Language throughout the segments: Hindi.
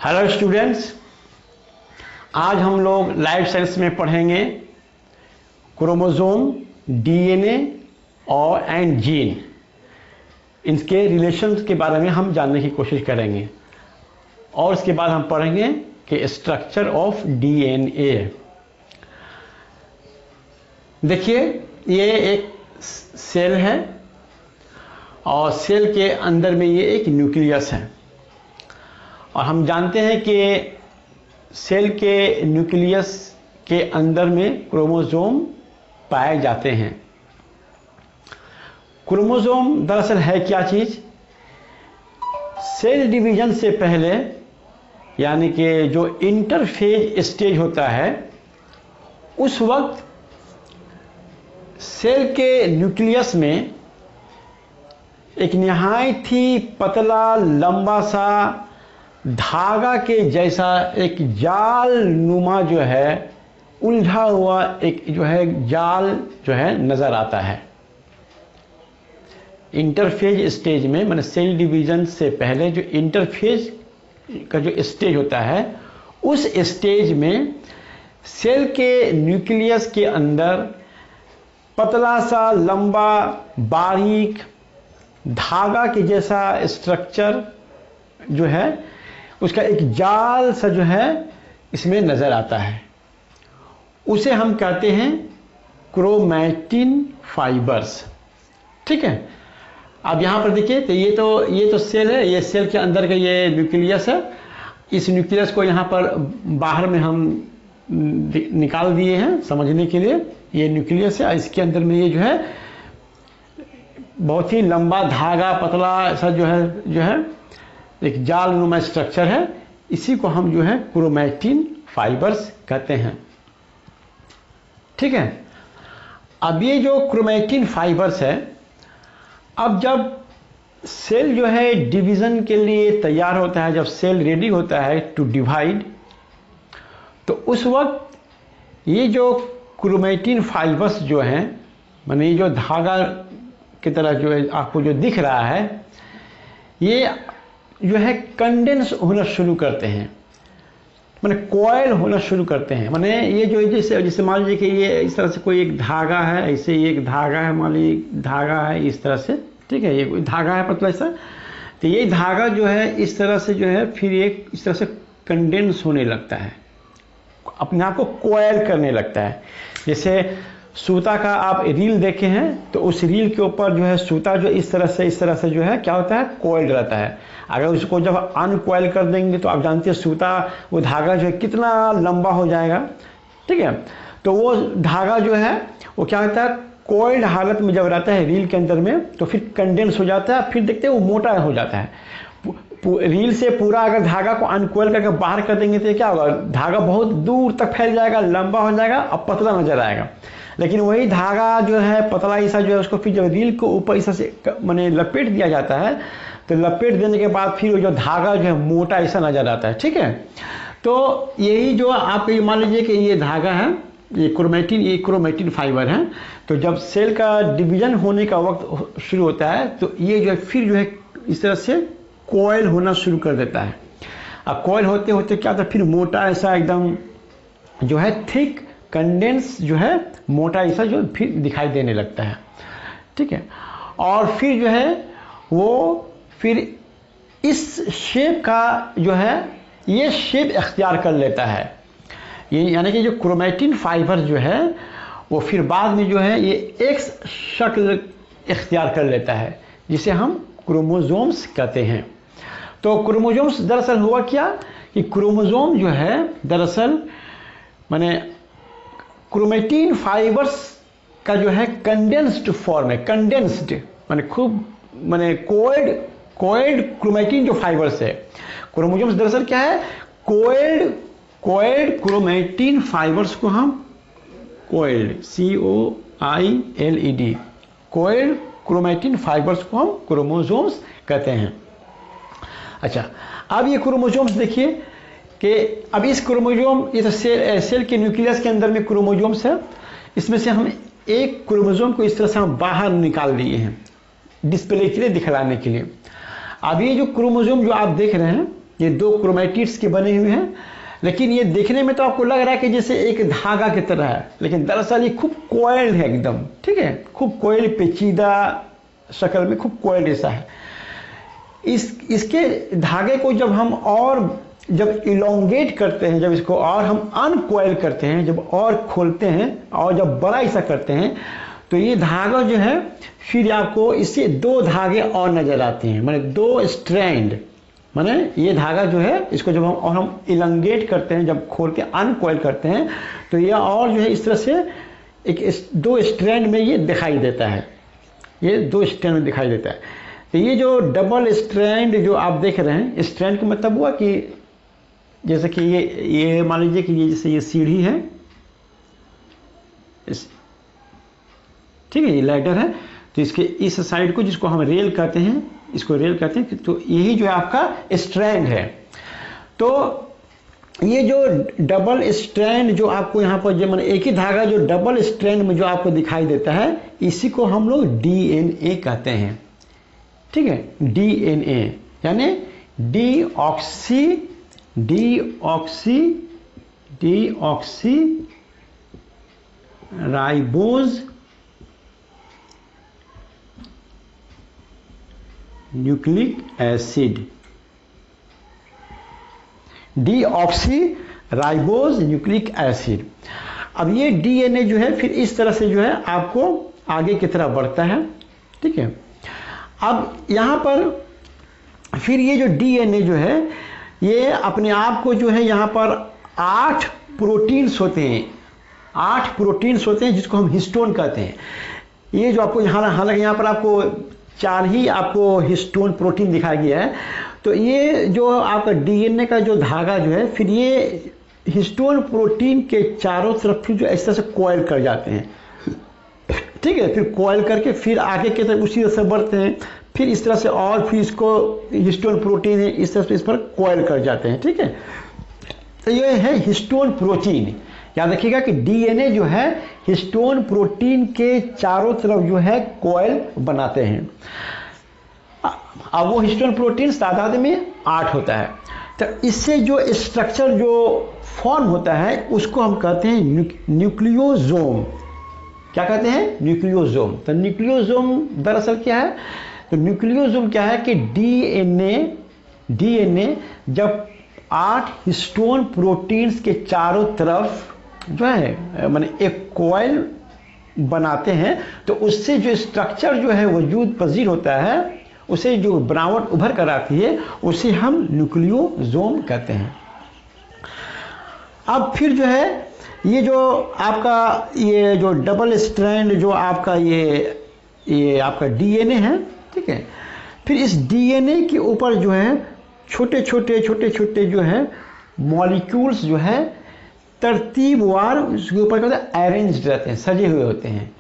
हेलो स्टूडेंट्स, आज हम लोग लाइफ साइंस में पढ़ेंगे क्रोमोसोम, डीएनए और एंड जीन। इनके रिलेशंस के बारे में हम जानने की कोशिश करेंगे और इसके बाद हम पढ़ेंगे कि स्ट्रक्चर ऑफ डीएनए। देखिए, ये एक सेल है और सेल के अंदर में ये एक न्यूक्लियस है और हम जानते हैं कि सेल के न्यूक्लियस के अंदर में क्रोमोसोम पाए जाते हैं। क्रोमोसोम दरअसल है क्या चीज? सेल डिवीजन से पहले, यानी कि जो इंटरफेज स्टेज होता है, उस वक्त सेल के न्यूक्लियस में एक निहायत ही पतला लंबा सा धागा के जैसा एक जाल नुमा जो है, उलझा हुआ एक जो है जाल जो है नजर आता है। इंटरफेज स्टेज में, माने सेल डिवीजन से पहले जो इंटरफेज का जो स्टेज होता है, उस स्टेज में सेल के न्यूक्लियस के अंदर पतला सा लंबा बारीक धागा के जैसा स्ट्रक्चर जो है, उसका एक जाल सा जो है इसमें नजर आता है। उसे हम कहते हैं क्रोमैटिन फाइबर्स। ठीक है, अब यहां पर देखिए, तो ये तो सेल है, ये सेल के अंदर का ये न्यूक्लियस है। इस न्यूक्लियस को यहां पर बाहर में हम निकाल दिए हैं समझने के लिए। ये न्यूक्लियस है, इसके अंदर में ये जो है बहुत ही लंबा धागा पतला ऐसा जो है एक जाल नुमा स्ट्रक्चर है। इसी को हम जो है क्रोमैटिन फाइबर्स कहते हैं। ठीक है, अब ये जो क्रोमैटिन फाइबर्स है, अब जब सेल जो है डिवीजन के लिए तैयार होता है, जब सेल रेडी होता है टू डिवाइड, तो उस वक्त ये जो क्रोमैटिन फाइबर्स जो हैं, माने ये जो धागा की तरह जो है आपको जो दिख रहा है, ये जो है कंडेंस होना शुरू करते हैं, माने कॉइल होना शुरू करते हैं। माने ये जो जैसे मान लीजिए कि ये इस तरह से कोई एक धागा है, ऐसे ये एक धागा है, मान लीजिए धागा है इस तरह से। ठीक है, ये कोई धागा है पतला सा, तो ये धागा जो है इस तरह से जो है फिर एक इस तरह से कंडेंस होने लगता है, अपने आप को कॉइल करने लगता है। जैसे सूता का आप रील देखे हैं, तो उस रील के ऊपर जो है सूता जो इस तरह से जो है क्या होता है, कॉइल रहता है। अगर उसको जब अनकॉइल कर देंगे तो आप जानते हैं सूता, वो धागा जो है कितना लंबा हो जाएगा। ठीक है, तो वो धागा जो है वो क्या होता है, कॉइल्ड हालत में जब रहता है रील के अंदर में, तो फिर कंडेंस हो जाता है, फिर देखते हैं वो मोटा हो जाता है। रील से पूरा अगर धागा को अनकॉइल करके बाहर कर देंगे तो क्या होगा, धागा बहुत दूर तक फैल जाएगा, लंबा हो जाएगा और पतला नजर आएगा। लेकिन वही धागा जो है पतला ऐसा जो है, उसको फिर जब रील को ऊपर ऐसा से माने लपेट दिया जाता है, तो लपेट देने के बाद फिर वो जो धागा जो है मोटा ऐसा नजर आता है। ठीक है, तो यही जो आप मान लीजिए कि ये धागा है, ये क्रोमैटिन फाइबर है। तो जब सेल का डिवीजन होने का वक्त शुरू होता है, तो ये जो है फिर जो है इस तरह से कॉइल होना शुरू कर देता है। अब कॉइल होते होते क्या होता है, फिर मोटा ऐसा एकदम जो है थिक कंडेंस जो है मोटा ऐसा जो फिर दिखाई देने लगता है। ठीक है, और फिर जो है वो फिर इस शेप का जो है ये शेप इख्तियार कर लेता है। ये यानी कि जो क्रोमैटिन फाइबर जो है वो फिर बाद में जो है ये एक्स शक्ल इख्तियार कर लेता है, जिसे हम क्रोमोसोम्स कहते हैं। तो क्रोमोसोम्स दरअसल हुआ क्या कि क्रोमोसोम जो है दरअसल माने क्रोमैटिन फाइबर्स का जो है कंडेंस्ड फॉर्म है। कंडेंस्ड माने खूब माने कोएल्ड क्रोमैटिन जो फाइबर्स है, क्रोमोसोम्स दरअसल क्या है, कोएल्ड क्रोमैटिन फाइबर्स को हम कोएल्ड COILED कोएल्ड क्रोमैटिन फाइबर्स को हम क्रोमोसोम्स कहते हैं। अच्छा, अब ये क्रोमोसोम्स देखिए कि अब इस क्रोमोसोम, ये तो सेल के न्यूक्लियस के अंदर में क्रोमोसोम्स है। इसमें से हम एक क्रोमोसोम को इस तरह से हम बाहर निकाल दिए हैं डिस्प्ले के लिए, दिखलाने के लिए। अब ये जो क्रोमोसोम जो आप देख रहे हैं, ये 2 क्रोमेटिड्स के बने हुए हैं, लेकिन ये देखने में तो आपको लग रहा है कि जैसे एक धागा की तरह है, लेकिन दरअसल ये खूब कोयल है एकदम, ठीक है, खूब कोयल, पेचीदा शक्ल में खूब कोयल जैसा है। इसके धागे को जब इलोंगेट करते हैं, जब इसको और हम अनकोयल करते हैं, जब और खोलते हैं और जब बड़ा ऐसा करते हैं, तो ये धागा जो है फिर आपको इससे 2 धागे और नजर आते हैं, माने 2 स्ट्रैंड, माने ये धागा जो है इसको जब हम इलंगेट करते हैं, जब खोलते हैं, अनकोयल करते हैं, तो ये और जो है इस तरह से 2 स्ट्रैंड में ये दिखाई देता है, ये 2 स्ट्रैंड में दिखाई देता है। तो ये जो डबल स्ट्रैंड जो आप देख रहे हैं, स्ट्रैंड का मतलब हुआ कि जैसे कि ये मान लीजिए कि ये जैसे ये सीढ़ी है, ठीक है, ये लैडर है, तो इसके इस साइड को जिसको हम रेल कहते हैं, इसको रेल कहते हैं, तो यही जो है आपका स्ट्रैंड है। तो ये जो डबल स्ट्रैंड जो आपको यहाँ पर जो मैंने एक ही धागा जो डबल स्ट्रैंड में जो आपको दिखाई देता है, इसी को हम लोग डीएनए कहते हैं, ठीक है, डीएनए यानी deoxy ribose nucleic acid, deoxy ribose nucleic acid. अब ये डीएनए जो है फिर इस तरह से जो है आपको आगे की तरफ बढ़ता है, ठीक है। अब यहाँ पर फिर ये जो डीएनए जो है ये अपने आप को जो है यहाँ पर 8 प्रोटीन्स होते हैं, 8 प्रोटीन्स होते हैं जिसको हम हिस्टोन कहते हैं। ये जो आपको हालांकि यहाँ पर आपको 4 ही आपको हिस्टोन प्रोटीन दिखाया गया है। तो ये जो आपका डीएनए का जो धागा जो है फिर ये हिस्टोन प्रोटीन के चारों तरफ फिर जो इस तरह से कॉइल कर जाते हैं, ठीक है, फिर कॉइल करके फिर आगे की तरफ उसी तरह से बढ़ते हैं, फिर इस तरह से और फिर इसको हिस्टोन प्रोटीन है इस तरह से इस पर कॉइल कर जाते हैं, ठीक है। तो ये है हिस्टोन प्रोटीन। याद रखिएगा कि डीएनए जो है हिस्टोन प्रोटीन के चारों तरफ जो है कॉइल बनाते हैं। अब वो हिस्टोन प्रोटीन तादाद में 8 होता है। तो इससे जो स्ट्रक्चर जो फॉर्म होता है उसको हम कहते हैं न्यूक्लियोसोम। क्या कहते हैं? न्यूक्लियोसोम। तो न्यूक्लियोसोम दरअसल क्या है? तो न्यूक्लियोसोम क्या है कि डीएनए जब 8 हिस्टोन प्रोटीन्स के चारों तरफ जो है माने एक कॉइल बनाते हैं, तो उससे जो स्ट्रक्चर जो है वजूद पजीर होता है, उसे जो बनावट उभर कर आती है, उसे हम न्यूक्लियोसोम कहते हैं। अब फिर जो है ये जो आपका ये जो डबल स्ट्रैंड जो आपका ये आपका डीएनए है, ठीक है। फिर इस डीएनए के ऊपर जो है छोटे छोटे जो है मॉलिक्यूल्स जो है तरतीबवार उसके ऊपर क्या होता है, अरेंज्ड रहते हैं, सजे हुए होते हैं।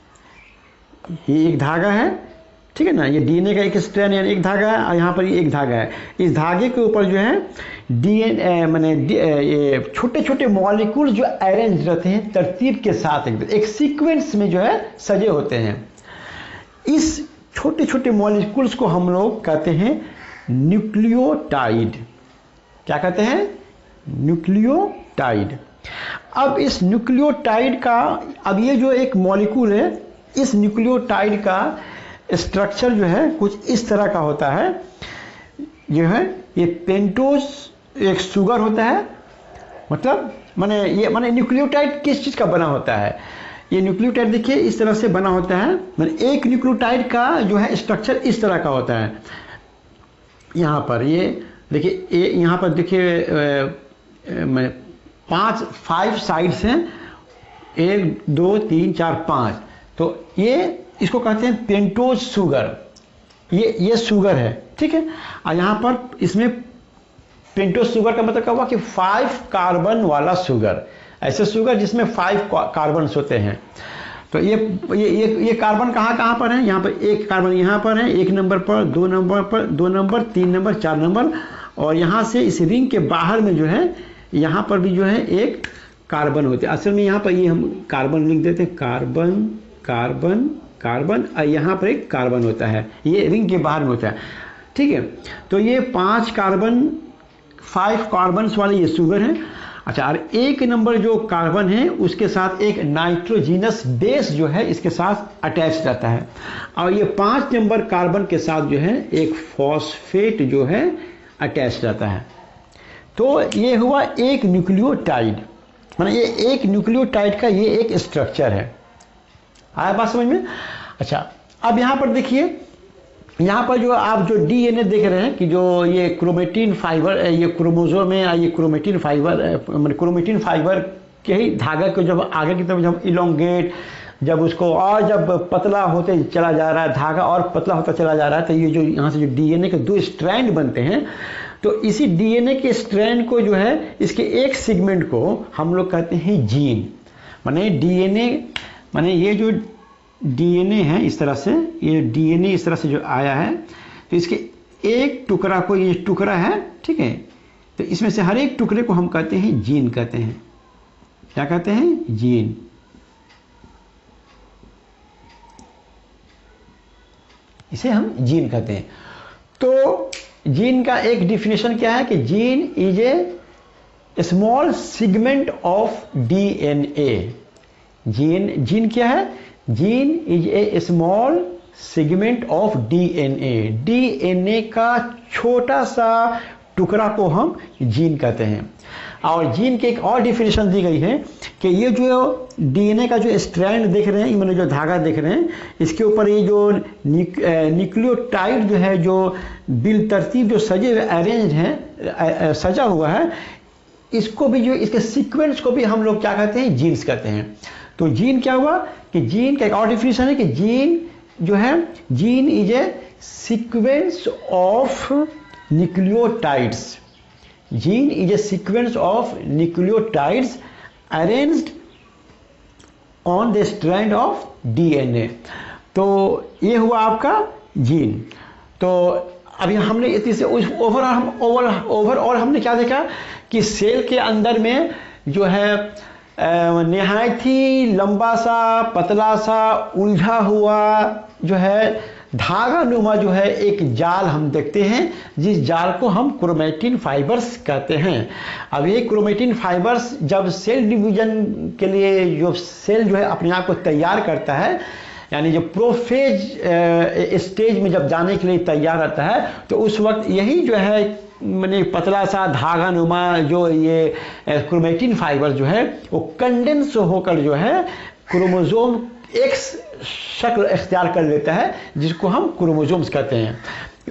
ये एक धागा है, ठीक है ना, ये डीएनए का एक स्ट्रैंड यानी एक धागा है, और यहाँ पर ये एक धागा है। इस धागे के ऊपर जो है डीएनए माने ये छोटे छोटे मॉलिक्यूल जो अरेंज रहते हैं तरतीब के साथ, एक सीक्वेंस में जो है सजे होते हैं। इस छोटे छोटे मॉलिक्यूल्स को हम लोग कहते हैं न्यूक्लियोटाइड। क्या कहते हैं? न्यूक्लियोटाइड। अब इस न्यूक्लियोटाइड का, अब ये जो एक मॉलिक्यूल है, इस न्यूक्लियोटाइड का स्ट्रक्चर जो है कुछ इस तरह का होता है। जो है ये पेंटोज एक शुगर होता है, मतलब माने न्यूक्लियोटाइड किस चीज़ का बना होता है? ये न्यूक्लियोटाइड देखिए इस तरह से बना होता है। माने एक न्यूक्लियोटाइड का जो है स्ट्रक्चर इस तरह का होता है। यहाँ पर ये देखिए, यहाँ पर देखिए 5 साइड्स हैं, 1 2 3 4 5। तो ये इसको कहते हैं पेंटोज शुगर। ये शुगर है, ठीक है। और यहाँ पर इसमें पेंटोज शुगर का मतलब क्या हुआ कि 5 कार्बन वाला शुगर, ऐसे शुगर जिसमें 5 कार्बन होते हैं। तो ये कार्बन कहाँ पर है? यहाँ पर एक कार्बन यहाँ पर है, 1 नंबर पर, 2 नंबर पर, 2 नंबर, 3 नंबर, 4 नंबर, और यहाँ से इस रिंग के बाहर में जो है यहाँ पर भी जो है एक कार्बन होते हैं। असल में यहाँ पर ये हम कार्बन लिख देते हैं, कार्बन कार्बन कार्बन, और यहाँ पर एक कार्बन होता है, ये रिंग के बाहर में होता है, ठीक है। तो ये 5 कार्बन 5 कार्बन्स वाले ये शुगर है। अच्छा, और 1 नंबर जो कार्बन है उसके साथ एक नाइट्रोजीनस बेस जो है इसके साथ अटैच रहता है, और ये 5 नंबर कार्बन के साथ जो है एक फॉस्फेट जो है अटैच रहता है। तो ये हुआ एक न्यूक्लियोटाइड, माने ये एक न्यूक्लियोटाइड का ये एक स्ट्रक्चर है। आया बात समझ में? अच्छा, अब यहाँ पर देखिए, यहाँ पर जो आप जो डीएनए देख रहे हैं कि जो ये क्रोमेटिन फाइबर, ये क्रोमोसोम में ये क्रोमेटिन फाइबर, मतलब क्रोमेटिन फाइबर के ही धागा को जब आगे की तरफ जब इलोंगेट, जब उसको और जब पतला होते चला जा रहा है, धागा और पतला होता चला जा रहा है, तो ये जो यहाँ से जो डीएनए के 2 स्ट्रैंड बनते हैं, तो इसी डीएनए के स्ट्रैंड को जो है, इसके एक सेगमेंट को हम लोग कहते हैं जीन। माने डीएनए, माने ये जो डीएनए है इस तरह से, ये डीएनए इस तरह से जो आया है, तो इसके एक टुकड़ा को, ये टुकड़ा है, ठीक है, तो इसमें से हर एक टुकड़े को हम कहते हैं जीन कहते हैं। क्या कहते हैं? जीन। इसे हम जीन कहते हैं। तो जीन का एक डिफिनेशन क्या है कि gene is a small segment of DNA. Gene क्या है? Gene is a small segment of DNA. DNA का छोटा सा टुकड़ा को हम जीन कहते हैं। और जीन के एक और डिफिनेशन दी गई है कि ये जो डीएनए का जो स्ट्रैंड देख रहे हैं, मैंने जो धागा देख रहे हैं, इसके ऊपर ये जो न्यूक्लियोटाइड जो है, जो बिल तरतीब जो सजे अरेंज है, सजा हुआ है, इसको भी जो इसके सीक्वेंस को भी हम लोग क्या कहते हैं? जीन्स कहते हैं। तो जीन क्या हुआ कि जीन का एक और डिफिनेशन है कि जीन जो है, gene is a sequence of nucleotides. Gene is a sequence of nucleotides arranged on the strand of DNA. तो ये हुआ आपका जीन। तो अभी हमने इतनी से ओवरऑल हमने क्या देखा कि सेल के अंदर में जो है निहायत ही लंबा सा, पतला सा, उलझा हुआ जो है धागा नुमा जो है एक जाल हम देखते हैं, जिस जाल को हम क्रोमेटिन फाइबर्स कहते हैं। अब ये क्रोमेटिन फाइबर्स जब सेल डिवीजन के लिए जो सेल जो है अपने आप को तैयार करता है, यानी जो प्रोफेज स्टेज में जब जाने के लिए तैयार रहता है, तो उस वक्त यही जो है मैंने पतला सा धागा नुमा जो ये क्रोमेटिन फाइबर जो है वो कंडेंस होकर जो है क्रोमोसोम एक्स शक्ल इख्तियार कर लेता है, जिसको हम क्रोमोसोम्स कहते हैं।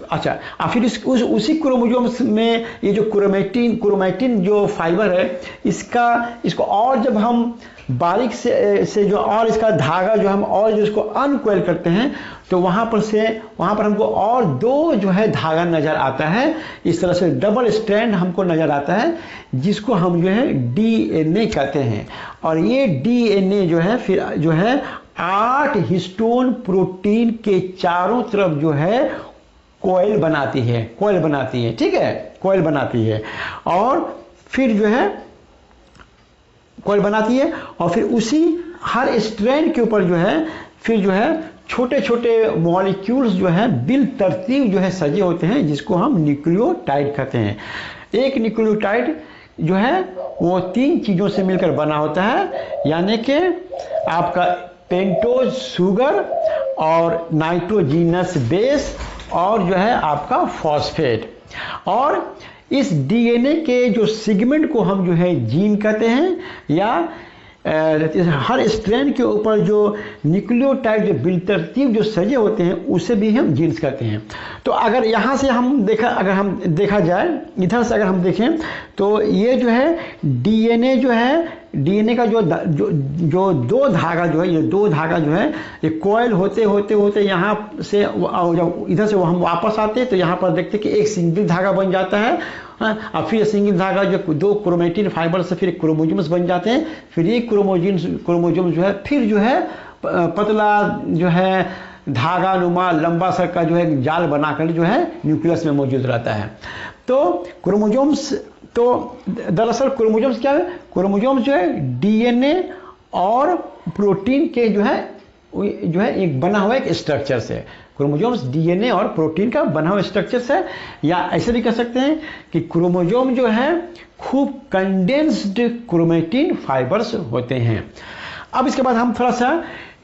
अच्छा, और फिर उसी क्रोमोसोम्स में ये जो क्रोमेटिन जो फाइबर है, इसको और जब हम बारीक से जो और इसका धागा जो हम और जो इसको अनकोइल करते हैं, तो वहाँ पर हमको और 2 जो है धागा नज़र आता है। इस तरह से डबल स्ट्रैंड हमको नज़र आता है, जिसको हम जो है डीएनए कहते हैं। और ये डीएनए जो है फिर जो है 8 हिस्टोन प्रोटीन के चारों तरफ जो है कोयल बनाती है, ठीक है, कोयल बनाती है। और फिर जो है कोयल बनाती है, और फिर उसी हर स्ट्रैंड के ऊपर जो है फिर जो है छोटे छोटे मॉलिक्यूल्स जो है बिल तरतीब जो है सजे होते हैं, जिसको हम न्यूक्लियोटाइड कहते हैं। एक न्यूक्लियोटाइड जो है वो 3 चीज़ों से मिलकर बना होता है, यानी कि आपका पेंटोज शुगर और नाइट्रोजीनस बेस और जो है आपका फॉस्फेट। और इस डीएनए के जो सेगमेंट को हम जो है जीन कहते हैं, या हर स्ट्रैंड के ऊपर जो न्यूक्लियोटाइड जो बिलतरतीब जो सजे होते हैं उसे भी हम जीन्स कहते हैं। तो अगर यहाँ से अगर हम देखा जाए, इधर से अगर हम देखें, तो ये जो है डीएनए जो है, डीएनए का जो 2 धागा जो है, ये 2 धागा जो है ये कोयल होते यहाँ से जब इधर से हम वापस आते हैं, तो यहाँ पर देखते हैं कि एक सिंगल धागा बन जाता है, और फिर सिंगल धागा जो 2 क्रोमेटिन फाइबर से फिर क्रोमोसोम्स बन जाते हैं। फिर ये क्रोमोसोम जो है फिर जो है पतला जो है धागा नुमा लंबा सा का जो है जाल बनाकर जो है न्यूक्लियस में मौजूद रहता है। तो क्रोमोसोम्स, तो दरअसल क्रोमोसोम्स क्या है? क्रोमोसोम्स जो है डीएनए और प्रोटीन के जो है एक बना हुआ एक स्ट्रक्चर से, क्रोमोजोम्स डीएनए और प्रोटीन का बना हुआ स्ट्रक्चर्स है, या ऐसे भी कह सकते हैं कि क्रोमोजोम जो है खूब कंडेंस्ड क्रोमेटिन फाइबर्स होते हैं। अब इसके बाद हम थोड़ा सा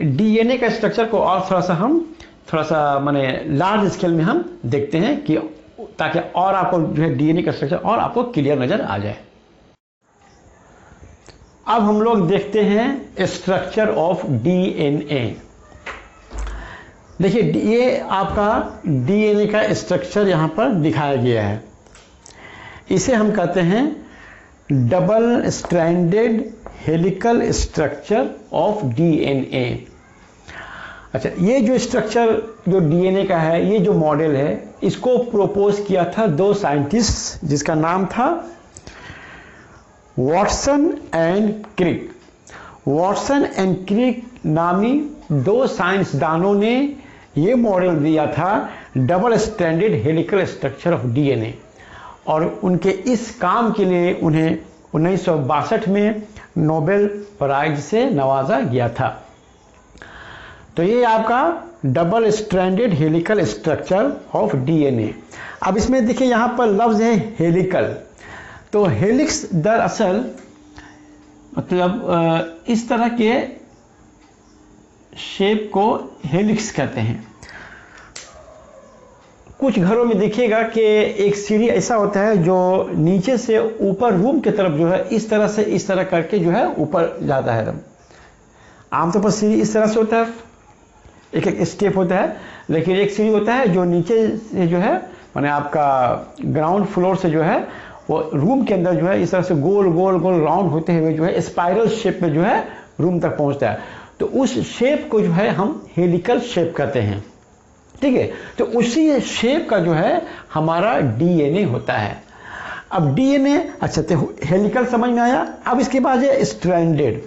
डीएनए का स्ट्रक्चर को और थोड़ा सा माने लार्ज स्केल में हम देखते हैं कि ताकि और आपको जो है डीएनए का स्ट्रक्चर और आपको क्लियर नजर आ जाए। अब हम लोग देखते हैं स्ट्रक्चर ऑफ डीएनए। देखिए ये आपका डीएनए का स्ट्रक्चर यहां पर दिखाया गया है। इसे हम कहते हैं double stranded helical structure of DNA. अच्छा, ये जो स्ट्रक्चर जो डीएनए का है, ये जो मॉडल है, इसको प्रोपोज किया था दो साइंटिस्ट जिसका नाम था Watson and Crick. Watson and Crick नामी दो साइंसदानों ने ये मॉडल दिया था double stranded helical structure of DNA, और उनके इस काम के लिए उन्हें 1962 में नोबेल प्राइज से नवाजा गया था। तो ये आपका double stranded helical structure of DNA. अब इसमें देखिए यहां पर लफ्ज है हेलिकल। तो हेलिक्स दरअसल मतलब इस तरह के शेप को हेलिक्स कहते हैं। कुछ घरों में देखिएगा कि एक सीढ़ी ऐसा होता है जो नीचे से ऊपर रूम की तरफ जो है इस तरह करके जो है ऊपर जाता है। आमतौर पर सीढ़ी इस तरह से होता है, एक एक स्टेप होता है, लेकिन एक सीढ़ी होता है जो नीचे से जो है माने आपका ग्राउंड फ्लोर से जो है वो रूम के अंदर जो है इस तरह से गोल गोल गोल राउंड होते हुए जो है स्पाइरल शेप में जो है रूम तक पहुंचता है। तो उस शेप को जो है हम हेलिकल शेप कहते हैं। ठीक है, तो उसी शेप का जो है हमारा डीएनए होता है। अब डीएनए, अच्छा तो हेलिकल समझ में आया। अब इसके बाद है स्ट्रैंडेड।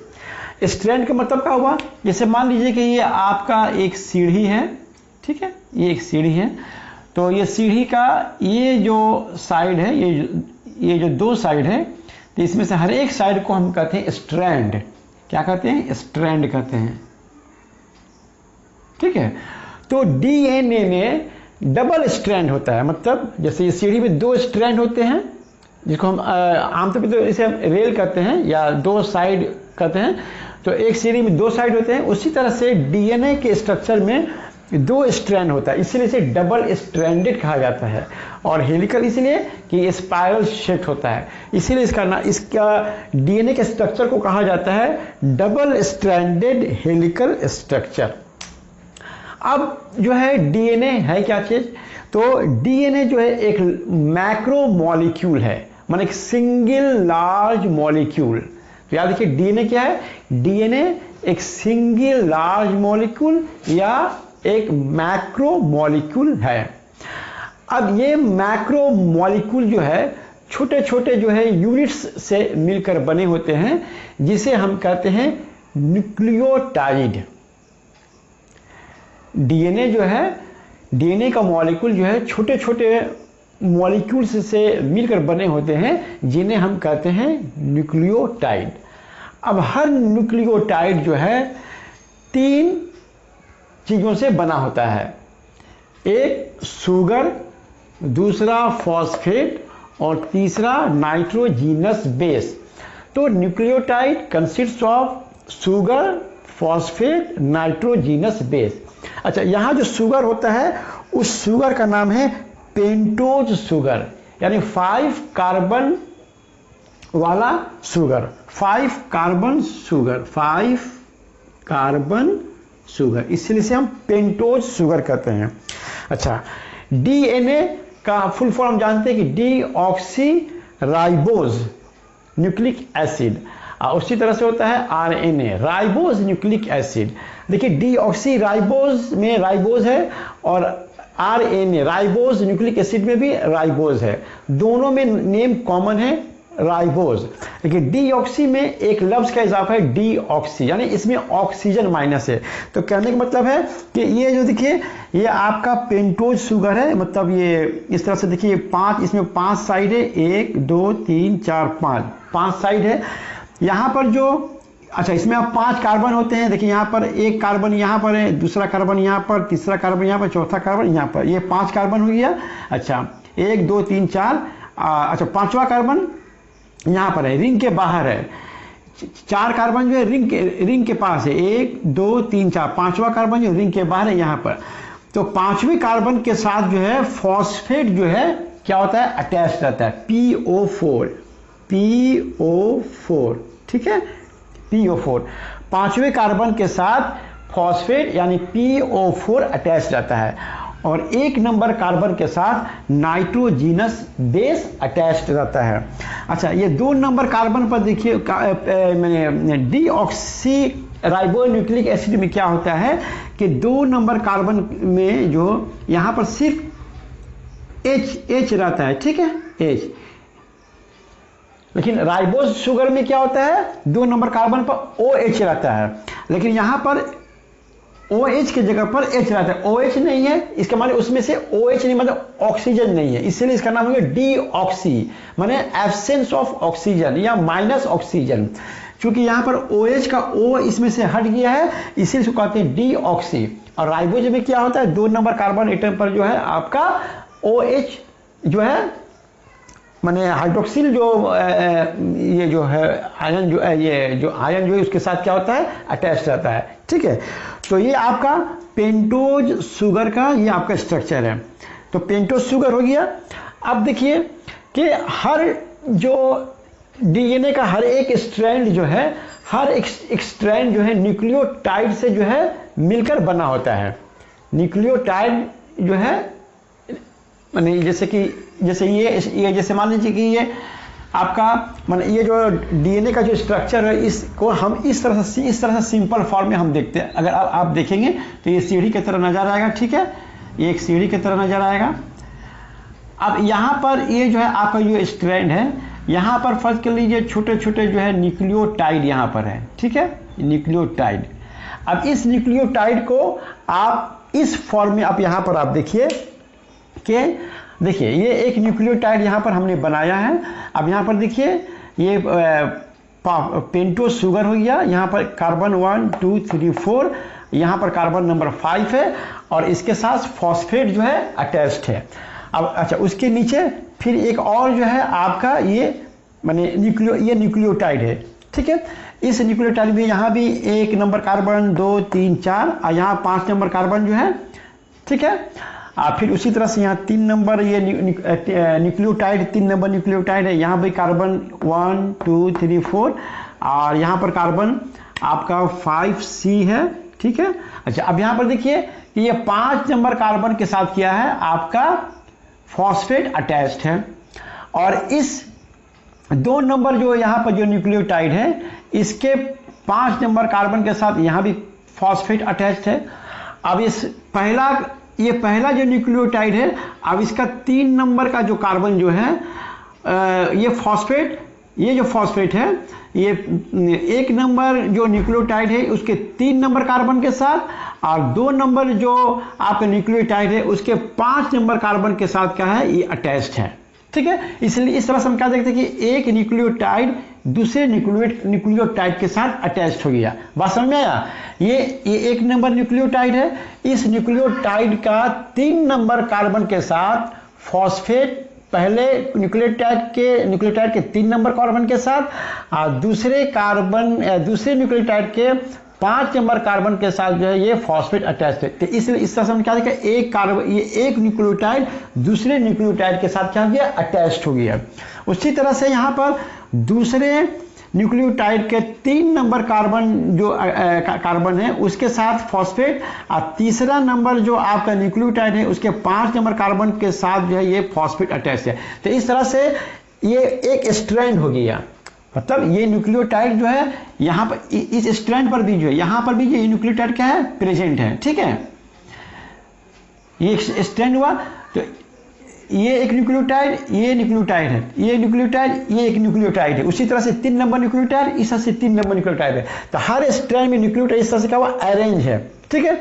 स्ट्रैंड का मतलब क्या हुआ, जैसे मान लीजिए कि ये आपका एक सीढ़ी है, ठीक है, ये एक सीढ़ी है। तो ये सीढ़ी का ये जो साइड है, ये जो दो साइड है, तो इसमें से हर एक साइड को हम कहते हैं स्ट्रैंड। क्या कहते हैं? स्ट्रैंड कहते हैं। ठीक है, तो डीएनए में डबल स्ट्रैंड होता है। मतलब जैसे ये सीढ़ी में दो स्ट्रैंड होते हैं, जिसको हम आमतौर पर तो इसे हम रेल कहते हैं या दो साइड कहते हैं। तो एक सीढ़ी में दो साइड होते हैं, उसी तरह से डीएनए के स्ट्रक्चर में दो स्ट्रैंड होता है, इसलिए इसे डबल स्ट्रैंडेड कहा जाता है। और हेलिकल इसलिए कि स्पाइरल शेप होता है, इसीलिए इसका डीएनए के स्ट्रक्चर को कहा जाता है डबल स्ट्रैंडेड हेलिकल स्ट्रक्चर। अब जो है डीएनए है क्या चीज? तो डीएनए जो है एक मैक्रो मॉलिक्यूल है, माने एक सिंगल लार्ज मॉलिक्यूल। तो याद रखिए डीएनए क्या है? डीएनए एक सिंगल लार्ज मॉलिक्यूल या एक मैक्रो मॉलिक्यूल है। अब ये मैक्रो मॉलिक्यूल जो है छोटे छोटे जो है यूनिट्स से मिलकर बने होते हैं, जिसे हम कहते हैं न्यूक्लियोटाइड। डीएनए जो है, डीएनए का मॉलिक्यूल जो है छोटे छोटे मॉलिक्यूल्स से मिलकर बने होते हैं, जिन्हें हम कहते हैं न्यूक्लियोटाइड। अब हर न्यूक्लियोटाइड जो है तीन चीजों से बना होता है। एक शुगर, दूसरा फॉस्फेट और तीसरा नाइट्रोजीनस बेस। तो nucleotide consists of sugar, phosphate, nitrogenous base. अच्छा, यहां जो शुगर होता है उस शुगर का नाम है पेंटोज शुगर, यानी 5 कार्बन वाला sugar. 5 carbon sugar, 5 carbon sugar, इसलिए इसे हम पेंटोज शुगर कहते हैं। अच्छा, डीएनए का फुल फॉर्म जानते हैं कि डीऑक्सी राइबोज न्यूक्लिक एसिड। उसी तरह से होता है आरएनए, राइबोज न्यूक्लिक एसिड। देखिए डीऑक्सी राइबोज में राइबोज है और आरएनए राइबोज न्यूक्लिक एसिड में भी राइबोज है। दोनों में नेम कॉमन है राइबोज। लेकिन डीऑक्सी में एक लफ्ज का इजाफा है डीऑक्सी, यानी इसमें ऑक्सीजन माइनस है। तो कहने का मतलब है कि ये जो देखिए ये आपका पेंटोज शुगर है। मतलब ये इस तरह से देखिए 5, इसमें 5 साइड है, 1 2 3 4 5 साइड है। यहाँ पर जो अच्छा, इसमें अब 5 कार्बन होते हैं। देखिए यहाँ पर एक कार्बन यहाँ पर है, दूसरा कार्बन यहाँ पर, तीसरा कार्बन यहाँ पर, चौथा कार्बन यहाँ पर, ये 5 कार्बन हो गया। अच्छा 1 2 3 4, अच्छा 5वां कार्बन यहाँ पर है, रिंग के बाहर है। 4 कार्बन जो है रिंग के पास है, 1 2 3 4, 5वां कार्बन जो रिंग के बाहर है यहाँ पर। तो 5वें कार्बन के साथ जो है फॉस्फेट जो है क्या होता है, अटैच रहता है, PO4, ठीक है, PO4। 5वें कार्बन के साथ फॉस्फेट यानी PO4 अटैच रहता है, और 1 नंबर कार्बन के साथ नाइट्रोजीनस बेस अटैच्ड रहता है। अच्छा, ये 2 नंबर कार्बन पर देखिए मैंने डीऑक्सी राइबोन्यूक्लिक एसिड में क्या होता है कि 2 नंबर कार्बन में जो यहाँ पर सिर्फ H रहता है, ठीक है, H। लेकिन राइबोज शुगर में क्या होता है, 2 नंबर कार्बन पर OH रहता है, लेकिन यहाँ पर OH की जगह पर H रहता है। OH नहीं है, इसका मतलब उसमें से OH नहीं, मतलब ऑक्सीजन नहीं है, इसलिए इसका नाम हो गया डीऑक्सी, माने एब्सेंस ऑफ ऑक्सीजन या माइनस ऑक्सीजन। क्योंकि यहाँ पर OH का O इसमें से हट गया है, इसीलिए इसको कहते हैं डीऑक्सी। और राइबोज में क्या होता है, 2 नंबर कार्बन एटम पर जो है आपका OH जो है माने हाइड्रोक्सिल जो ये जो है आयन जो है, ये जो आयन जो है उसके साथ क्या होता है, अटैच रहता है, ठीक है। तो ये आपका पेंटोज शुगर का ये आपका स्ट्रक्चर है। तो पेंटोज शुगर हो गया। अब देखिए कि हर जो डीएनए का हर एक स्ट्रैंड जो है, हर एक स्ट्रैंड जो है न्यूक्लियोटाइड से जो है मिलकर बना होता है। न्यूक्लियोटाइड जो है माने जैसे ये जैसे मान लीजिए कि ये आपका माने ये जो डीएनए का जो स्ट्रक्चर है, इसको हम इस तरह से सिंपल फॉर्म में हम देखते हैं। अगर आप देखेंगे तो ये सीढ़ी की तरह नजर आएगा, ठीक है, ये एक सीढ़ी की तरह नजर आएगा। अब यहाँ पर ये जो है आपका जो स्ट्रैंड है, यहाँ पर फर्ज कर लीजिए छोटे छोटे जो है न्यूक्लियोटाइड यहाँ पर है, ठीक है, न्यूक्लियोटाइड। अब इस न्यूक्लियोटाइड को आप इस फॉर्म में आप यहाँ पर आप देखिए कि देखिए ये एक न्यूक्लियोटाइड यहाँ पर हमने बनाया है। अब यहाँ पर देखिए ये पेंटोज शुगर हो गया, यहाँ पर कार्बन 1 2 3 4, यहाँ पर कार्बन नंबर 5 है, और इसके साथ फॉस्फेट जो है अटैच्ड है। अब अच्छा, उसके नीचे फिर एक और जो है आपका ये माने न्यूक्लियोटाइड है, ठीक है। इस न्यूक्लियोटाइड में यहाँ भी 1 नंबर कार्बन 2 3 4, और यहाँ 5 नंबर कार्बन जो है, ठीक है। फिर उसी तरह से यहाँ 3 नंबर ये न्यूक्लियोटाइड, 3 नंबर न्यूक्लियोटाइड है, यहाँ भी कार्बन 1 2 3 4, और यहाँ पर कार्बन आपका 5C है, ठीक है। अच्छा, अब यहाँ पर देखिए कि ये 5 नंबर कार्बन के साथ क्या है आपका फॉस्फेट अटैच्ड है, और इस 2 नंबर जो यहाँ पर जो न्यूक्लियोटाइड है, इसके 5 नंबर कार्बन के साथ यहाँ भी फॉस्फेट अटैच्ड है। अब ये पहला जो न्यूक्लियोटाइड है, अब इसका 3 नंबर का जो कार्बन जो है ये जो फॉस्फेट है, ये 1 नंबर जो न्यूक्लियोटाइड है उसके 3 नंबर कार्बन के साथ, और 2 नंबर जो आपका न्यूक्लियोटाइड है उसके 5 नंबर कार्बन के साथ क्या है, ये अटैच्ड है, ठीक है। इसलिए इस तरह से हम क्या देखते हैं कि एक न्यूक्लियोटाइड दूसरे न्यूक्लियोटाइड के साथ अटैच्ड हो गया। बात समझ में आया? ये 1 नंबर न्यूक्लियोटाइड है, इस न्यूक्लियोटाइड का 3 नंबर कार्बन के साथ फॉस्फेट पहले न्यूक्लियोटाइड के 3 नंबर कार्बन के साथ, और दूसरे न्यूक्लियोटाइड के 5 नंबर कार्बन के साथ जो है ये फॉस्फेट अटैच्ड है। तो इसलिए इस तरह से हम क्या देखा, एक न्यूक्लियोटाइड दूसरे न्यूक्लियोटाइड के साथ क्या हो गया, अटैच्ड हो गया। उसी तरह से यहाँ पर दूसरे न्यूक्लियोटाइड के 3 नंबर कार्बन जो कार्बन है उसके साथ फॉस्फेट, और तीसरा नंबर जो आपका न्यूक्लियोटाइड है उसके 5 नंबर कार्बन के साथ जो है ये फॉस्फेट अटैच है। तो इस तरह से ये एक स्ट्रैंड हो गया, मतलब ये न्यूक्लियोटाइड जो है यहाँ पर इस स्ट्रैंड पर भी जो है यहाँ पर भी ये न्यूक्लियोटाइड क्या है, प्रेजेंट है, ठीक है। ये स्ट्रैंड हुआ, तो ये एक न्यूक्लियोटाइड, ये न्यूक्लियोटाइड है, ये न्यूक्लियोटाइड, ये एक न्यूक्लियोटाइड है। उसी तरह से 3 नंबर न्यूक्लियोटाइड, इस तरह से 3 नंबर न्यूक्लियोटाइड है। तो हर स्ट्रैंड में न्यूक्लियोटाइड इस तरह से क्या हुआ, अरेंज है, ठीक है,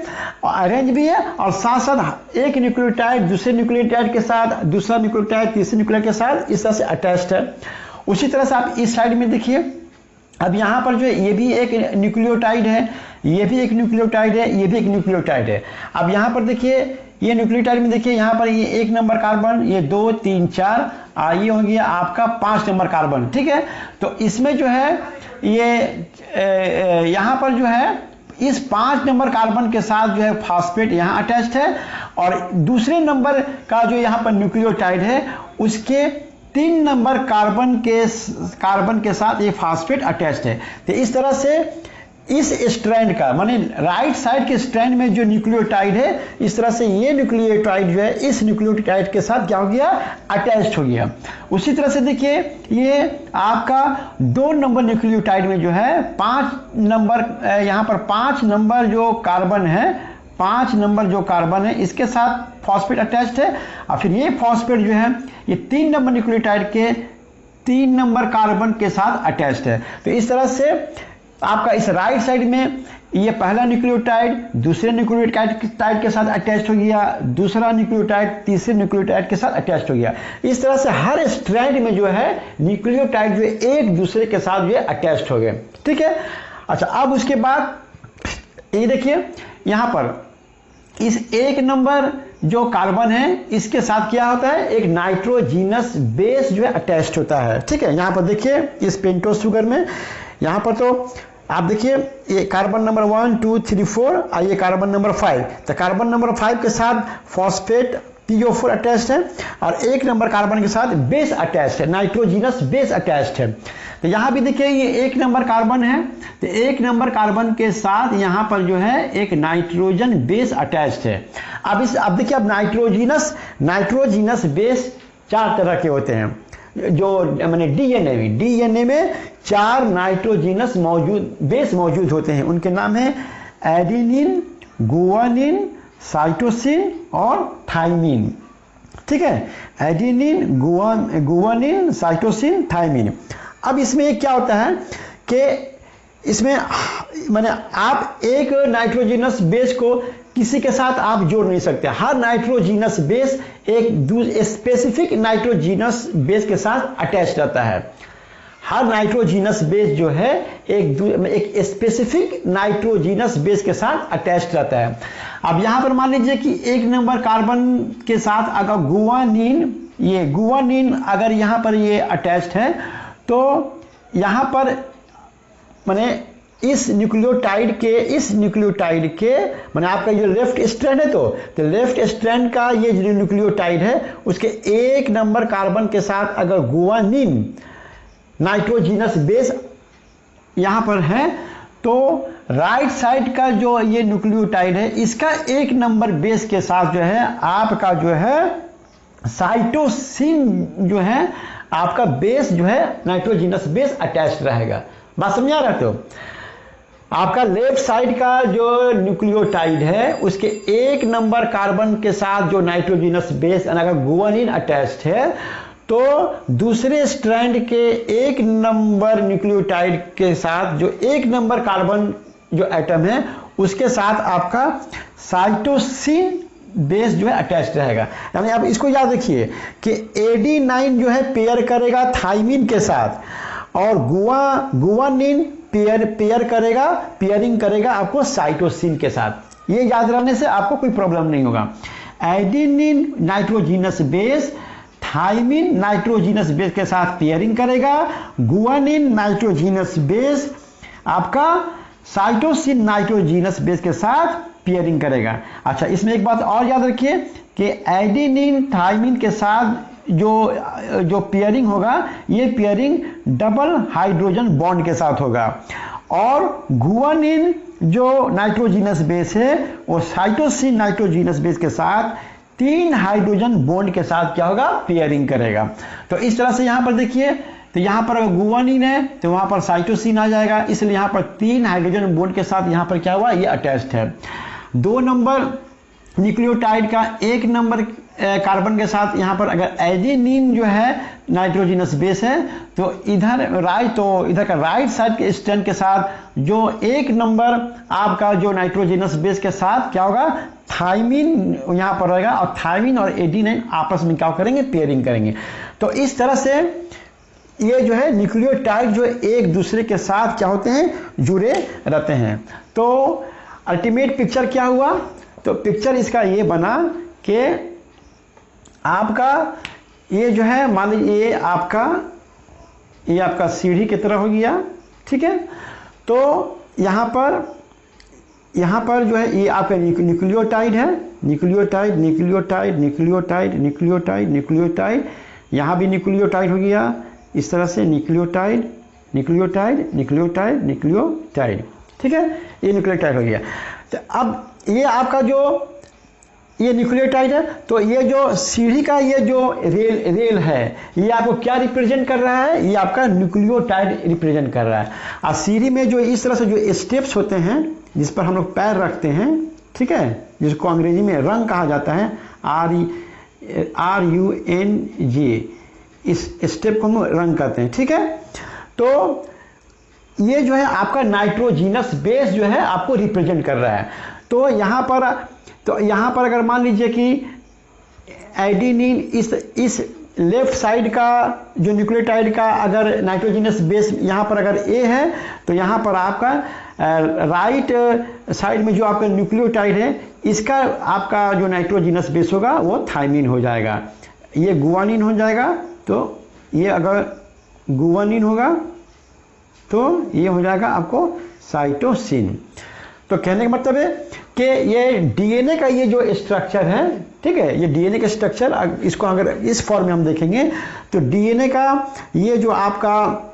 और अरेंज भी है, और साथ साथ एक न्यूक्लियोटाइड दूसरे न्यूक्लियोटाइड के साथ, दूसरा न्यूक्लियोटाइड तीसरे न्यूक्लियोटाइड के साथ इस तरह से अटैच्ड है। उसी तरह से आप इस साइड में देखिए अब यहाँ पर जो है ये भी एक न्यूक्लियोटाइड है, ये भी एक न्यूक्लियोटाइड है, ये भी एक न्यूक्लियोटाइड है। अब यहाँ पर देखिए ये न्यूक्लियोटाइड में देखिए यहाँ पर ये 1 नंबर कार्बन, ये 2 3 4, ये हो गया आपका 5 नंबर कार्बन, ठीक है। तो इसमें जो है ये यहाँ पर जो है इस 5 नंबर कार्बन के साथ जो है फॉस्फेट यहाँ अटैच्ड है, और दूसरे नंबर का जो यहाँ पर न्यूक्लियोटाइड है उसके 3 नंबर कार्बन के साथ ये फॉस्फेट अटैच्ड है। तो इस तरह से इस स्ट्रैंड का माने राइट साइड के स्ट्रैंड में जो न्यूक्लियोटाइड है, इस तरह से ये न्यूक्लियोटाइड जो है इस न्यूक्लियोटाइड के साथ क्या हो गया, अटैच्ड हो गया। उसी तरह से देखिए ये आपका 2 नंबर न्यूक्लियोटाइड में जो है 5 नंबर, यहाँ पर 5 नंबर जो कार्बन है, 5 नंबर जो कार्बन है इसके साथ फॉस्फेट अटैच्ड है, और फिर ये फॉस्फेट जो है ये 3 नंबर न्यूक्लियोटाइड के 3 नंबर कार्बन के साथ अटैच्ड है। तो इस तरह से आपका इस राइट साइड में ये पहला न्यूक्लियोटाइड दूसरे न्यूक्लियोटाइड के साथ अटैच हो गया, दूसरा न्यूक्लियोटाइड तीसरे न्यूक्लियोटाइड के साथ अटैच हो गया। इस तरह से हर स्ट्रैंड में जो है न्यूक्लियोटाइड जो है एक दूसरे के साथ जो है अटैच हो गए, ठीक है। अच्छा, अब उसके बाद ये देखिए यहाँ पर इस 1 नंबर जो कार्बन है इसके साथ क्या होता है, एक नाइट्रोजीनस बेस जो है अटैच्ड होता है, ठीक है। यहाँ पर देखिए इस पेंटोस शुगर में यहाँ पर तो आप देखिए ये कार्बन नंबर 1 2 3 4 और ये कार्बन नंबर 5, तो कार्बन नंबर 5 के साथ फॉस्फेट PO4 अटैच्ड है, और 1 नंबर कार्बन के साथ बेस अटैच्ड है, नाइट्रोजीनस बेस अटैच्ड है। तो यहाँ भी देखिए ये 1 नंबर कार्बन है, तो 1 नंबर कार्बन के साथ यहाँ पर जो है एक नाइट्रोजन बेस अटैच्ड है। अब देखिए अब नाइट्रोजीनस बेस 4 तरह के होते हैं, जो मैंने डीएनए में 4 नाइट्रोजीनस बेस मौजूद होते हैं। उनके नाम है एडेनिन, गुआनिन, साइटोसिन और थाइमिन, ठीक है। Adenine, guanine, cytosine, thymine. अब इसमें क्या होता है कि इसमें माने आप एक नाइट्रोजीनस बेस को किसी के साथ आप जोड़ नहीं सकते, हर नाइट्रोजीनस बेस एक स्पेसिफिक नाइट्रोजीनस बेस के साथ अटैच रहता है। हर नाइट्रोजीनस बेस जो है एक स्पेसिफिक नाइट्रोजीनस बेस के साथ अटैच रहता है। अब यहां पर मान लीजिए कि 1 नंबर कार्बन के साथ अगर गुआनिन अगर यहां पर ये अटैच्ड है, तो यहां पर माने इस न्यूक्लियोटाइड के माने आपका ये लेफ्ट स्ट्रैंड है, तो लेफ्ट स्ट्रैंड का ये जो न्यूक्लियोटाइड है उसके 1 नंबर कार्बन के साथ अगर गुआनिन नाइट्रोजीनस बेस यहां पर है, तो राइट साइड का जो ये न्यूक्लियोटाइड है इसका 1 नंबर बेस के साथ जो है आपका जो है साइटोसिन जो है आपका बेस जो है नाइट्रोजीनस बेस अटैच्ड रहेगा। बात समझ आ रहा है? तो आपका लेफ्ट साइड का जो न्यूक्लियोटाइड है उसके 1 नंबर कार्बन के साथ जो नाइट्रोजीनस बेस अगर गुआनिन अटैच्ड है, तो दूसरे स्ट्रैंड के 1 नंबर न्यूक्लियोटाइड के साथ जो 1 नंबर कार्बन जो एटम है उसके साथ आपका साइटोसिन बेस जो है अटैच्ड रहेगा। यानी आप इसको याद रखिए कि AD9 जो है पेयर करेगा थाइमिन के साथ, और गुआनिन पेयरिंग करेगा आपको साइटोसिन के साथ। ये याद रहने से आपको कोई प्रॉब्लम नहीं होगा। Adenine nitrogenous base thymine nitrogenous base के साथ पेयरिंग करेगा, गुआनिन नाइट्रोजीनस बेस आपका साइटोसिन नाइट्रोजीनस बेस के साथ पेयरिंग करेगा। अच्छा, इसमें एक बात और याद रखिए कि एडेनिन थाइमिन के साथ जो पेयरिंग होगा, ये पेयरिंग डबल हाइड्रोजन बॉन्ड के साथ होगा, और गुआनिन जो नाइट्रोजीनस बेस है वो साइटोसिन नाइट्रोजीनस बेस के साथ 3 हाइड्रोजन बॉन्ड के साथ क्या होगा, पेयरिंग करेगा। तो इस तरह से यहां पर देखिए, तो यहां पर अगर गुआनिन है तो वहां पर साइटोसिन आ जाएगा, इसलिए यहां पर 3 हाइड्रोजन बॉन्ड के साथ यहां पर क्या हुआ, ये अटैच्ड है। 2 नंबर न्यूक्लियोटाइड का 1 नंबर कार्बन के साथ यहां पर अगर एडेनिन जो है नाइट्रोजीनस बेस है, तो इधर का राइट साइड के स्ट्रैंड के साथ जो 1 नंबर आपका जो नाइट्रोजीनस बेस के साथ क्या होगा, थाइमिन यहां पर रहेगा, और थाइमिन और एडेनिन आपस में क्या करेंगे, पेयरिंग करेंगे। तो इस तरह से ये जो है न्यूक्लियोटाइड जो एक दूसरे के साथ क्या होते हैं, जुड़े रहते हैं। तो अल्टीमेट पिक्चर क्या हुआ, तो पिक्चर इसका ये बना कि आपका ये जो है, मान लीजिए ये आपका सीढ़ी की तरह हो गया, ठीक है। तो यहाँ पर जो है ये आपका न्यूक्लियोटाइड है, nucleotide nucleotide nucleotide nucleotide nucleotide, यहाँ भी न्यूक्लियोटाइड हो गया इस तरह से, न्यूक्लियोटाइड न्यूक्लियोटाइड न्यूक्लियोटाइड न्यूक्लियोटाइड, ठीक है, ये न्यूक्लियोटाइड हो गया। तो अब ये आपका जो ये न्यूक्लियोटाइड है, तो ये जो सीढ़ी का ये जो रेल है, ये आपको क्या रिप्रेजेंट कर रहा है, ये आपका न्यूक्लियोटाइड रिप्रेजेंट कर रहा है। और सीढ़ी में जो इस तरह से जो स्टेप्स होते हैं जिस पर हम लोग पैर रखते हैं, ठीक है, जिसको अंग्रेजी में रंग कहा जाता है, RUNG, इस स्टेप को हम रंग कहते हैं, ठीक है। तो ये जो है आपका नाइट्रोजीनस बेस जो है आपको रिप्रेजेंट कर रहा है। तो यहाँ पर अगर मान लीजिए कि एडिनिन इस लेफ्ट साइड का जो न्यूक्लियोटाइड का अगर नाइट्रोजीनस बेस यहाँ पर अगर ए है, तो यहाँ पर आपका राइट साइड में जो आपका न्यूक्लियोटाइड है, इसका आपका जो नाइट्रोजीनस बेस होगा वो थायमिन हो जाएगा, ये गुआनिन हो जाएगा। तो ये अगर गुआनिन होगा तो ये हो जाएगा आपको साइटोसिन। तो कहने का मतलब है कि ये डीएनए का ये जो स्ट्रक्चर है, ठीक है, ये डीएनए का स्ट्रक्चर, इसको अगर इस फॉर्म में हम देखेंगे तो डीएनए का ये जो आपका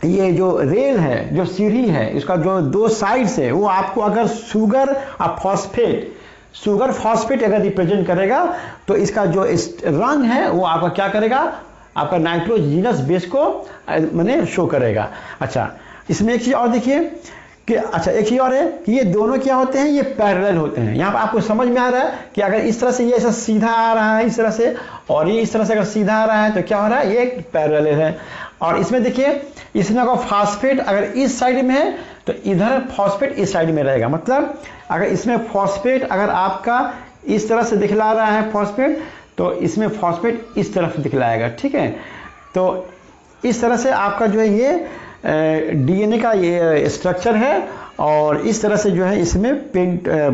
ये जो रेल है, जो सीढ़ी है, इसका जो दो साइड्स है, वो आपको अगर शुगर फॉस्फेट अगर रिप्रेजेंट करेगा, तो इसका जो रंग है वो आपका क्या करेगा, आपका नाइट्रोजीनस बेस को माने शो करेगा। अच्छा, इसमें एक चीज और देखिए कि एक चीज और है कि ये दोनों क्या होते हैं, ये पैरेलल होते हैं। यहाँ पर आपको समझ में आ रहा है कि अगर इस तरह से ये ऐसा सीधा आ रहा है इस तरह से, और ये इस तरह से अगर सीधा आ रहा है, तो क्या हो रहा है, ये पैरेलल है। और इसमें देखिए, इसमें अगर फॉस्फेट अगर इस साइड में है, तो इधर फॉस्फेट इस साइड में रहेगा। मतलब अगर इसमें फॉस्फेट अगर आपका इस तरह से दिखला रहा है फॉस्फेट, तो इसमें फॉस्फेट इस तरफ दिखलाएगा, ठीक है। तो इस तरह से आपका जो है ये डीएनए का ये स्ट्रक्चर है, और इस तरह से जो है इसमें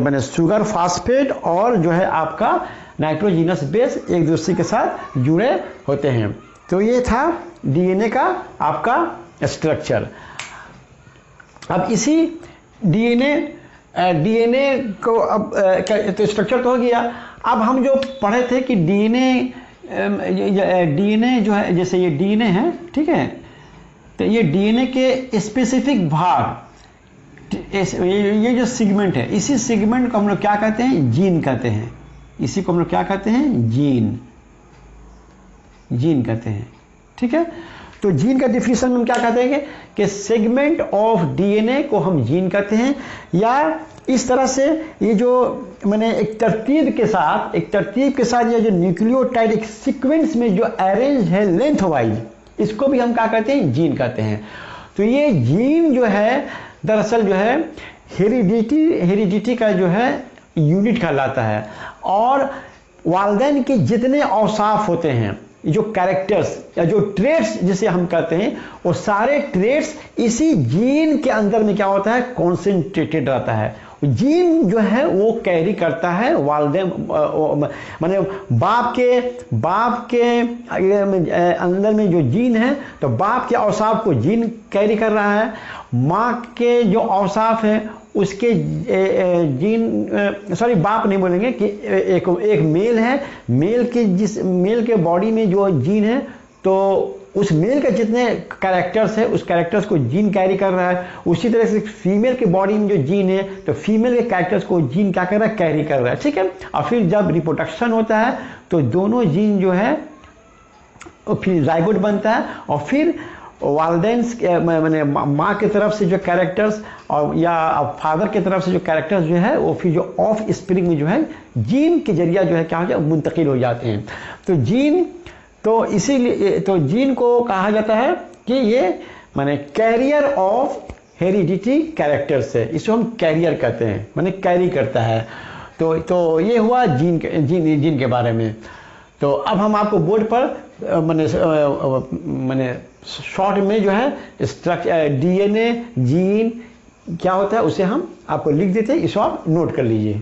माने शुगर फॉस्फेट और जो है आपका नाइट्रोजीनस बेस एक दूसरे के साथ जुड़े होते हैं। तो ये था डीएनए का आपका स्ट्रक्चर। अब इसी डीएनए को अब तो स्ट्रक्चर तो हो गया। अब हम जो पढ़े थे कि डीएनए जो है, जैसे ये डीएनए है, ठीक है, तो ये डीएनए के स्पेसिफिक भाग, ये जो सेगमेंट है, इसी सेगमेंट को हम लोग क्या कहते हैं, जीन कहते हैं। इसी को हम लोग क्या कहते हैं, जीन कहते हैं, ठीक है। तो जीन का डिफिनेशन में क्या कहते हैं कि सेगमेंट ऑफ डीएनए को हम जीन कहते हैं, या इस तरह से ये जो मैंने एक तरतीब के साथ ये जो न्यूक्लियोटाइड एक सीक्वेंस में जो अरेंज है लेंथ वाइज, इसको भी हम क्या कहते हैं, जीन कहते हैं। तो ये जीन जो है दरअसल जो है हेरिडिटी का जो है यूनिट कहलाता है। और वालिदैन के जितने औसाफ होते हैं, जो कैरेक्टर्स या जो ट्रेट्स जिसे हम कहते हैं, वो सारे ट्रेट्स इसी जीन के अंदर में क्या होता है, कॉन्सेंट्रेटेड रहता है। जीन जो है वो कैरी करता है वालिदैन, माने बाप के अंदर में जो जीन है, तो बाप के औसाफ को जीन कैरी कर रहा है। माँ के जो औसाफ है उसके जीन, बाप नहीं बोलेंगे कि एक मेल है, मेल के बॉडी में जो जीन है, तो उस मेल के जितने कैरेक्टर्स है, उस कैरेक्टर्स को जीन कैरी कर रहा है। उसी तरह से फीमेल के बॉडी में जो जीन है, तो फीमेल के कैरेक्टर्स को जीन क्या कर रहा है, कैरी कर रहा है, ठीक है। और फिर जब रिप्रोडक्शन होता है, तो दोनों जीन जो है फिर जाइगोट बनता है, और फिर वालिदैन माने माँ की तरफ से जो कैरेक्टर्स और या फादर की तरफ से जो कैरेक्टर्स जो है, वो फिर जो ऑफ स्प्रिंग में जो है जीन के जरिया जो है क्या हो जाए, मुंतकिल हो जाते हैं। तो जीन, तो इसीलिए तो जीन को कहा जाता है कि ये माने कैरियर ऑफ हेरिडिटी कैरेक्टर्स है, इसको हम कैरियर कहते हैं, माने कैरी करता है। तो ये हुआ जीन के बारे में। तो अब हम आपको बोर्ड पर मैंने शॉर्ट में जो है स्ट्रक्चर डीएनए जीन क्या होता है उसे हम आपको लिख देते हैं, इसको आप नोट कर लीजिए।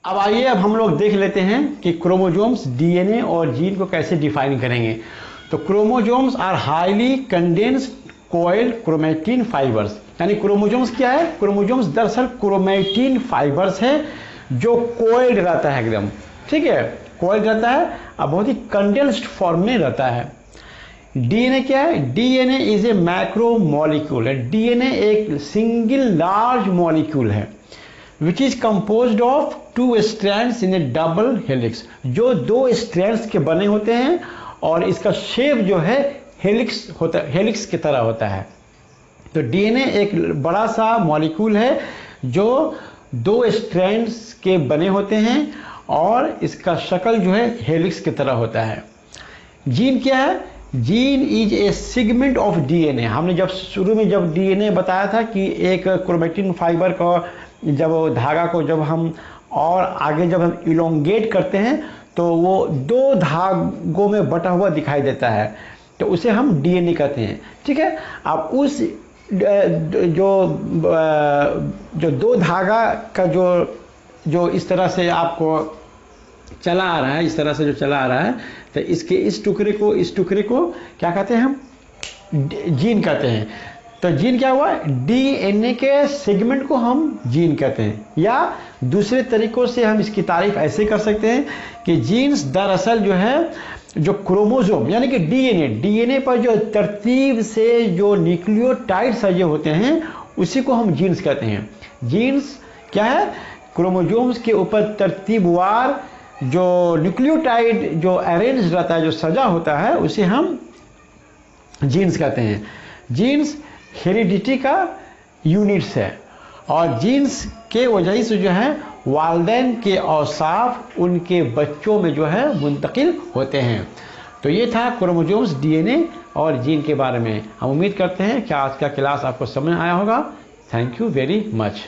अब आइए अब हम लोग देख लेते हैं कि क्रोमोजोम्स डीएनए और जीन को कैसे डिफाइन करेंगे। तो chromosomes are highly condensed coiled chromatin fibres, यानी क्रोमोजोम्स क्या है? क्रोमोजोम्स दरअसल क्रोमैटिन फाइबर्स है जो कोइल्ड रहता है एकदम, ठीक है, कोइल्ड रहता है और बहुत ही कंडेंस्ड फॉर्म में रहता है। डीएनए क्या है? DNA is a macro molecule है। डीएनए एक सिंगल लार्ज मॉलिक्यूल है which is composed of 2 strands in A double helix, जो 2 स्ट्रैंड्स के बने होते हैं और इसका शेप जो है हेलिक्स होता है, हेलिक्स की तरह होता है। तो डीएनए एक बड़ा सा मॉलिक्यूल है जो 2 स्ट्रैंड्स के बने होते हैं और इसका शक्ल जो है हेलिक्स की तरह होता है। जीन क्या है? Gene is A segment of DNA. हमने जब शुरू में जब डीएनए बताया था कि एक क्रोमैटिन फाइबर का जब धागा को जब हम और आगे जब हम इलोंगेट करते हैं तो वो 2 धागों में बटा हुआ दिखाई देता है, तो उसे हम डीएनए कहते हैं, ठीक है। अब उस जो 2 धागा का जो इस तरह से आपको चला आ रहा है, इस तरह से जो चला आ रहा है, तो इसके इस टुकड़े को क्या कहते हैं? हम जीन कहते हैं। तो जीन क्या हुआ? डीएनए के सेगमेंट को हम जीन कहते हैं, या दूसरे तरीकों से हम इसकी तारीफ ऐसे कर सकते हैं कि जीन्स दरअसल जो है जो क्रोमोसोम यानी कि डीएनए पर जो तरतीब से जो न्यूक्लियोटाइड सजे होते हैं उसी को हम जीन्स कहते हैं। जीन्स क्या है? क्रोमोसोम्स के ऊपर तरतीबवार जो न्यूक्लियोटाइड जो अरेंज रहता है, जो सजा होता है, उसे हम जीन्स कहते हैं। जीन्स हेरिडिटी का यूनिट्स है और जीन्स के वजह से जो है वालिदैन के औसाफ उनके बच्चों में जो है मुंतकिल होते हैं। तो ये था क्रोमोसोम्स, डीएनए और जीन के बारे में। हम उम्मीद करते हैं कि आज का क्लास आपको समझ आया होगा। Thank you very much.